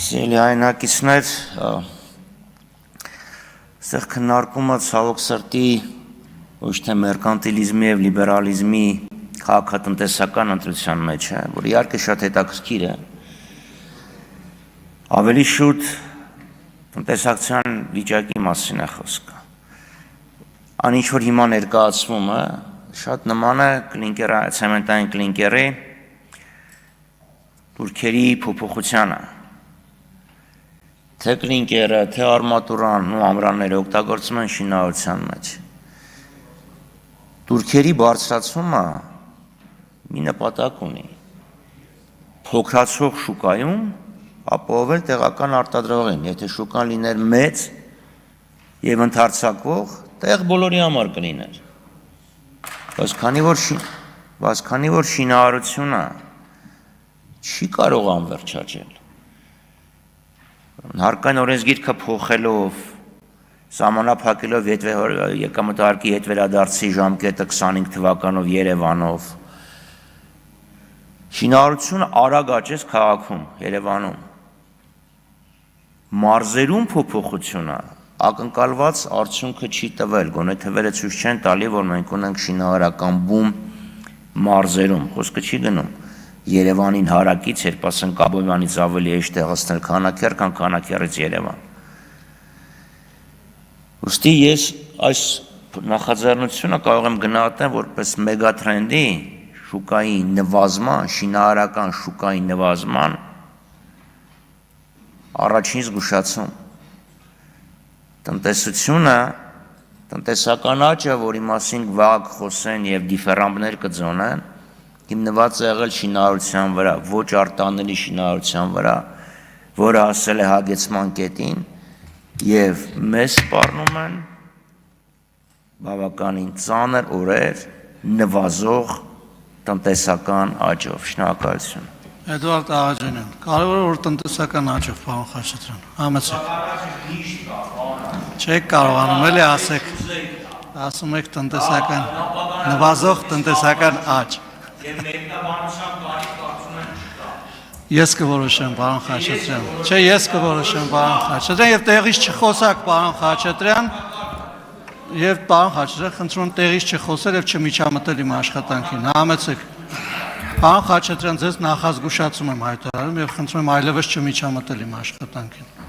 Սիրելի հայրենակիցներ, այստեղ քննարկումը ցավոք սրտի ոչ թե մերկանտիլիզմի եւ լիբերալիզմի քաղաքատնտեսական ընտրության մեջ է, որ իհարկե շատ հետաքրքիր է։ Ավելի շուտ տնտեսական վիճակի մասին է խոսքը։ Այն ինչ որ հիմա ներկայացվում է, շատ նման է ցեմենտային կլինկերի տուրքերի փոփոխությանը։ Թե կլինկերը, թե արմատուրան ու ամրանները օգտագործում են շինարարության մեջ։ Տուրքերի բարձրացումը մի նպատակ ունի։ Փոքրացող շուկայում ապահովել տեղական արտադրողին, եթե շուկան լիներ մեծ եւ ընդարձակվող, տեղ բոլորի համար կլիներ։ Բայց քանի որ շինարարությունը չի կարող անվերջաճել, հարկային օրենսգիրքը փոխելով, սահմանափակելով եկամտահարկի հետվերադարձի ժամկետը 25 թվականով Երևանով, շինարարությունը արագ աճեց քաղաքում, Երևանում։ Մարզերում փոփոխությունը ակնկալված արդյունքը չի տվել, գոնե թվերը ցույց չեն տալի, որ մենք ունենք շինարարական բում մարզերում, խոսքը չի գնում Երևանին հարակից, երբ ասենք Աբովյանից ավելի էշ տեղացնել Քանաքեռ, քան Քանաքեռից Երևան։ Ուստի ես այս նախաձեռնությունը կարող եմ գնահատել որպես մեգատրենդի շուկայի նվազման, շինարարական շուկայի նվազման առաջին զգուշացում։ Տնտեսությունը, տնտեսական աճը, որի մասին վաղ խոսեն եւ դիֆերանբներ կձոնեն, հիմնված է եղել շինարարության վրա, ոչ արտանելի շինարարության վրա, որը հասել է հագեցման կետին եւ մեզ սպառնում են բավականին ծանր օրեր նվազող տնտեսական աճով։ Շնորհակալություն։ Էդվարդ Աղաջանյան, կարևորը որ տնտեսական աճով, պարոն Խաչատրյան, համեցեք։ Չեք կարողանում էլի ասում եք տնտեսական, նվազող տնտեսական աճ։ Ես կորոշեմ, պարոն Խաչատրյան։ Չէ, ես կորոշեմ, պարոն Խաչատրյան, եւ տեղից չխոսակ, պարոն Խաչատրյան, եւ պարոն Խաչատրյան, խնդրում եմ տեղից չխոսել եւ չմիջամտել իմ աշխատանքին։ Համեցեք։ Պարոն Խաչատրյան, ձեզ նախազգուշացում եմ հայտարարում եւ խնդրում եմ այլևս չմիջամտել իմ աշխատանքին։